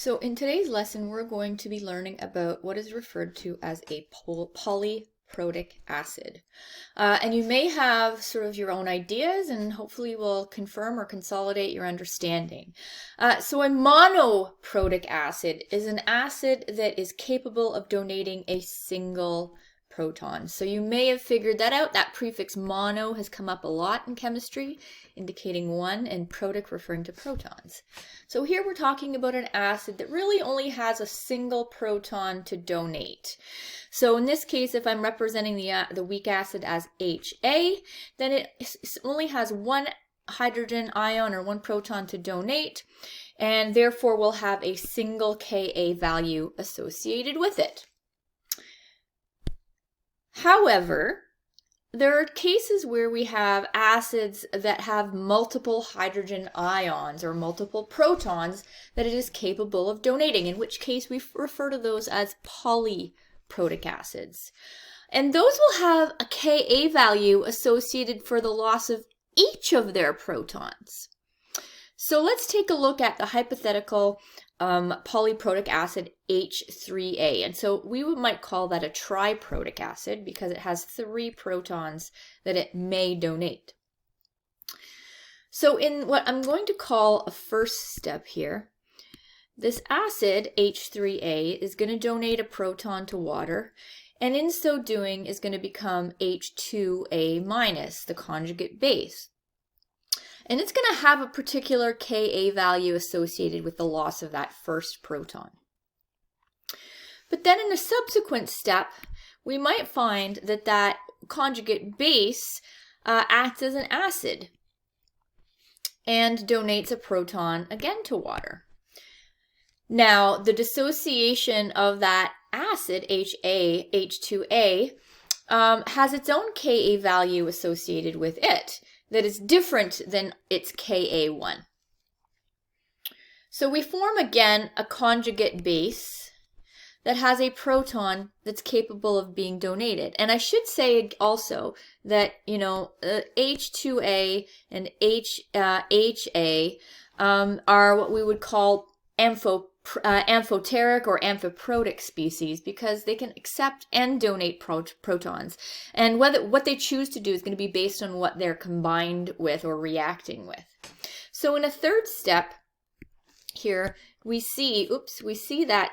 So in today's lesson, we're going to be learning about what is referred to as a polyprotic acid. And you may have sort of your own ideas, and hopefully will confirm or consolidate your understanding. So a monoprotic acid is an acid that is capable of donating a single proton. So you may have figured that out. That prefix mono has come up a lot in chemistry, indicating one, and protic referring to protons. So here we're talking about an acid that really only has a single proton to donate. So in this case, if I'm representing the weak acid as HA, then it only has one hydrogen ion or one proton to donate, and therefore will have a single Ka value associated with it. However, there are cases where we have acids that have multiple hydrogen ions or multiple protons that it is capable of donating, in which case we refer to those as polyprotic acids. And those will have a Ka value associated for the loss of each of their protons. So let's take a look at the hypothetical polyprotic acid H3a. And so we might call that a triprotic acid because it has 3 protons that it may donate. So in what I'm going to call a first step here, this acid H3a is going to donate a proton to water, and in so doing is going to become H2a-, the conjugate base. And it's going to have a particular Ka value associated with the loss of that first proton. But then in a subsequent step, we might find that that conjugate base acts as an acid and donates a proton again to water. Now, the dissociation of that acid, H2a, has its own Ka value associated with it that is different than its Ka1. So we form again a conjugate base that has a proton that's capable of being donated. And I should say also that, H2a and HA are what we would call amphoteric or amphiprotic species because they can accept and donate protons. And what they choose to do is going to be based on what they're combined with or reacting with. So in a third step here, we see that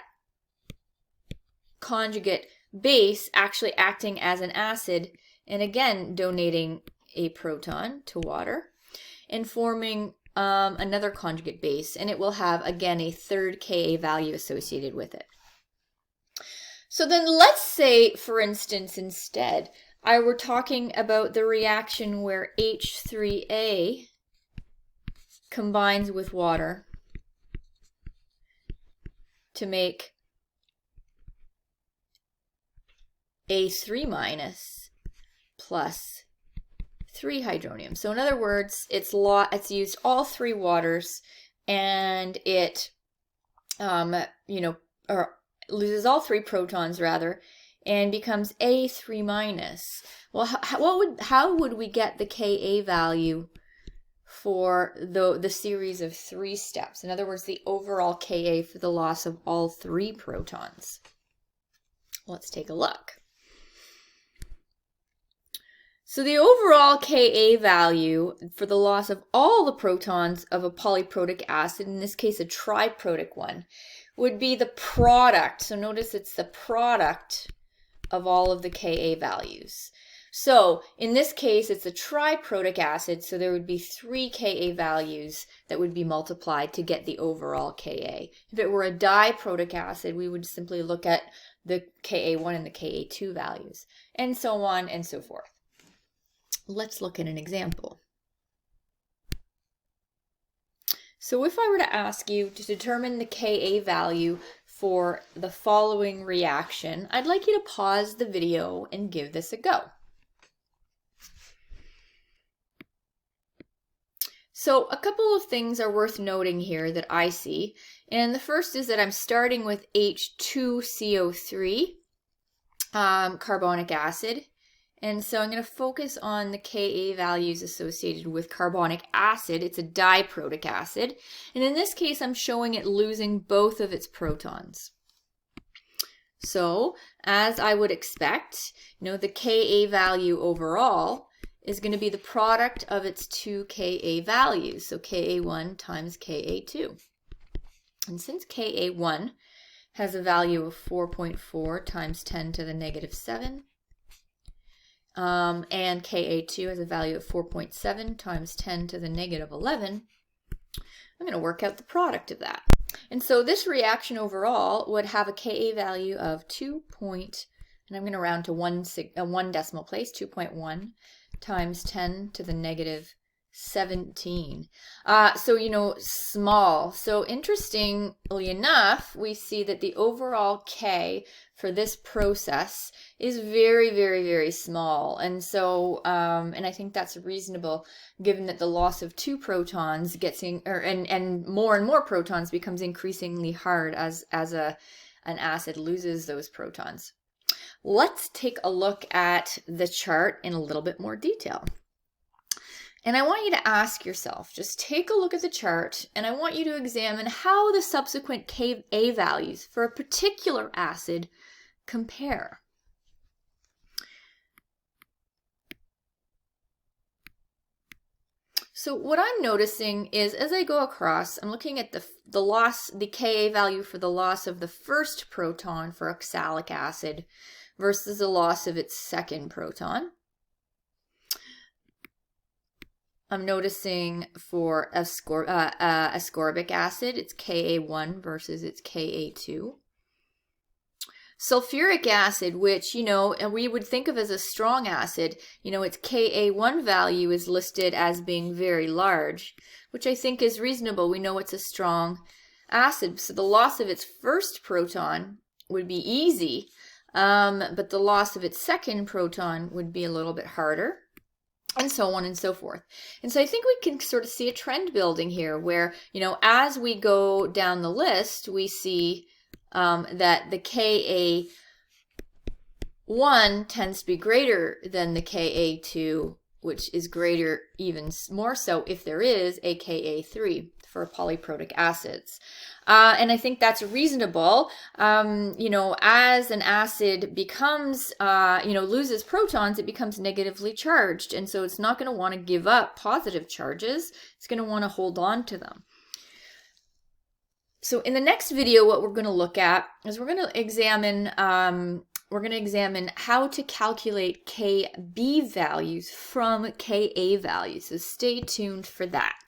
conjugate base actually acting as an acid and again donating a proton to water and forming another conjugate base, and it will have again a third Ka value associated with it. So then let's say, for instance, instead, I were talking about the reaction where H3a combines with water to make A3- plus 3 hydronium. So in other words, it's used all 3 waters, and it loses all 3 protons rather, and becomes A3-. Well, how would we get the Ka value for the series of 3 steps? In other words, the overall Ka for the loss of all 3 protons. Let's take a look. So the overall Ka value for the loss of all the protons of a polyprotic acid, in this case a triprotic one, would be the product. So notice it's the product of all of the Ka values. So in this case it's a triprotic acid, so there would be 3 Ka values that would be multiplied to get the overall Ka. If it were a diprotic acid, we would simply look at the Ka1 and the Ka2 values, and so on and so forth. Let's look at an example. So if I were to ask you to determine the Ka value for the following reaction, I'd like you to pause the video and give this a go. So a couple of things are worth noting here that I see. And the first is that I'm starting with H2CO3 carbonic acid. And so I'm going to focus on the Ka values associated with carbonic acid. It's a diprotic acid. And in this case, I'm showing it losing both of its protons. So, as I would expect, the Ka value overall is going to be the product of its two Ka values. So Ka1 times Ka2. And since Ka1 has a value of 4.4 times 10 to the negative 7, and Ka2 has a value of 4.7 times 10 to the negative 11, I'm going to work out the product of that. And so this reaction overall would have a Ka value of 2. And I'm going to round to one decimal place, 2.1 times 10 to the negative 17. So, small. So interestingly enough, we see that the overall K for this process is very, very, very small. And so, and I think that's reasonable given that the loss of 2 protons and more protons becomes increasingly hard as an acid loses those protons. Let's take a look at the chart in a little bit more detail. And I want you to ask yourself, just take a look at the chart, and I want you to examine how the subsequent Ka values for a particular acid compare. So what I'm noticing is as I go across, I'm looking at the Ka value for the loss of the first proton for oxalic acid versus the loss of its second proton. I'm noticing for ascorbic acid, it's Ka1 versus its Ka2. Sulfuric acid, which, and we would think of as a strong acid, its Ka1 value is listed as being very large, which I think is reasonable. We know it's a strong acid, so the loss of its first proton would be easy, but the loss of its second proton would be a little bit harder. And so on and so forth. And so I think we can sort of see a trend building here where, as we go down the list, we see that the Ka1 tends to be greater than the Ka2, which is greater even more so if there is a Ka3 for polyprotic acids. And I think that's reasonable. As an acid becomes, loses protons, it becomes negatively charged. And so it's not going to want to give up positive charges. It's going to want to hold on to them. So in the next video, what we're going to look at is we're going to examine how to calculate Kb values from Ka values. So stay tuned for that.